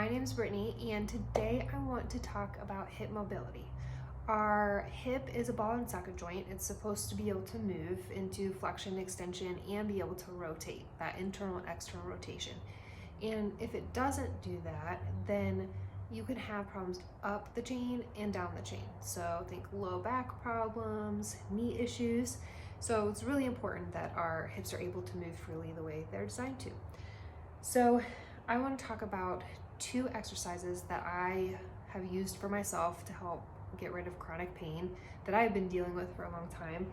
My name's Brittany, and today I want to talk about hip mobility. Our hip is a ball and socket joint. It's supposed to be able to move into flexion, extension, and be able to rotate, that internal and external rotation. And if it doesn't do that, then you can have problems up the chain and down the chain. So think low back problems, knee issues. So it's really important that our hips are able to move freely the way they're designed to. So I want to talk about 2 exercises that I have used for myself to help get rid of chronic pain that I've been dealing with for a long time,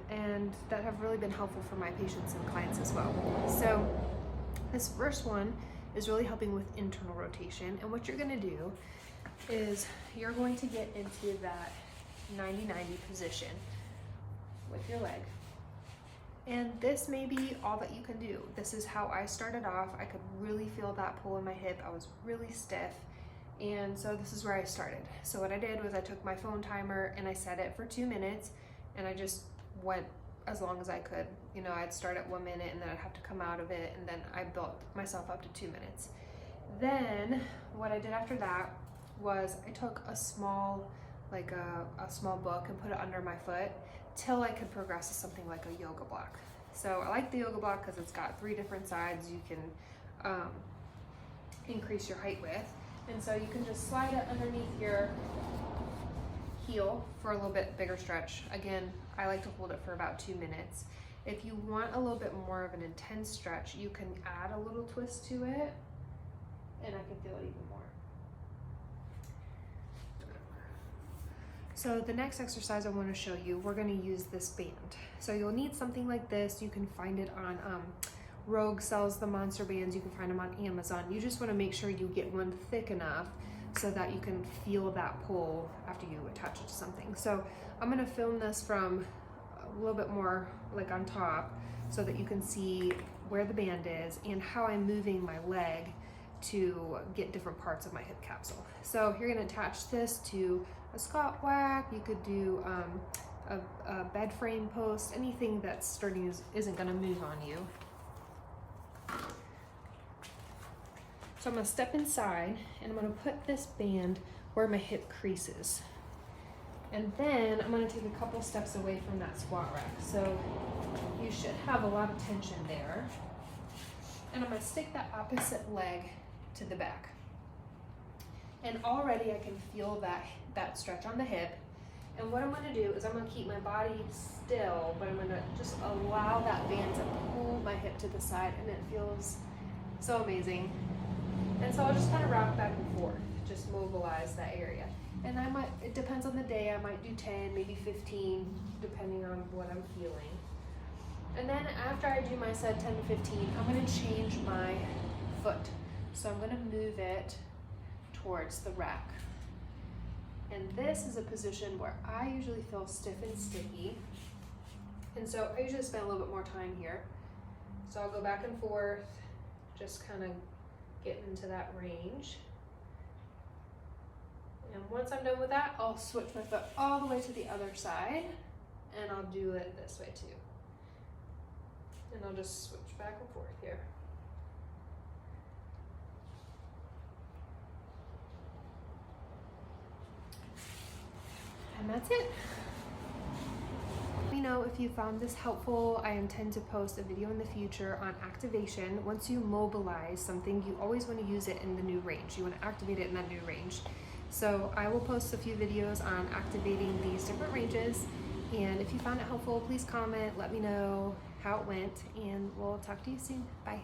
and that have really been helpful for my patients and clients as well. So this first one is really helping with internal rotation, and what you're going to do is you're going to get into that 90-90 position with your leg. And this may be all that you can do. This is how I started off. I could really feel that pull in my hip. I was really stiff. And so this is where I started. So what I did was I took my phone timer and I set it for 2 minutes, and I just went as long as I could. You know, I'd start at 1 minute and then I'd have to come out of it, and then I built myself up to 2 minutes. Then what I did after that was I took a small, a small book and put it under my foot till I could progress to something like a yoga block. So I like the yoga block because it's got 3 different sides you can increase your height with. And so you can just slide it underneath your heel for a little bit bigger stretch. Again, I like to hold it for about 2 minutes. If you want a little bit more of an intense stretch, you can add a little twist to it, and I can feel it even more. So the next exercise I want to show you, we're going to use this band. So you'll need something like this. You can find it on Rogue sells the monster bands. You can find them on Amazon. You just want to make sure you get one thick enough so that you can feel that pull after you attach it to something. So I'm going to film this from a little bit more like on top so that you can see where the band is and how I'm moving my leg to get different parts of my hip capsule. So you're going to attach this to a squat whack. You could do a bed frame post, anything that's sturdy isn't going to move on you. So I'm going to step inside and I'm going to put this band where my hip creases. And then I'm going to take a couple steps away from that squat rack. So you should have a lot of tension there. And I'm going to stick that opposite leg to the back. And already I can feel that stretch on the hip. And what I'm going to do is I'm going to keep my body still, but I'm going to just allow that band to pull my hip to the side, and it feels so amazing. And so I'll just kind of rock back and forth, just mobilize that area. And it depends on the day, I might do 10, maybe 15, depending on what I'm feeling. And then after I do my set 10 to 15, I'm going to change my foot. So I'm going to move it towards the rack. And this is a position where I usually feel stiff and sticky. And so I usually spend a little bit more time here. So I'll go back and forth, just kind of get into that range. And once I'm done with that, I'll switch my foot all the way to the other side, and I'll do it this way too. And I'll just switch back and forth here. And that's it. Let me know if you found this helpful. I intend to post a video in the future on activation. Once you mobilize something, you always want to use it in the new range. You want to activate it in that new range. So I will post a few videos on activating these different ranges. And if you found it helpful, please comment, let me know how it went, and we'll talk to you soon. Bye.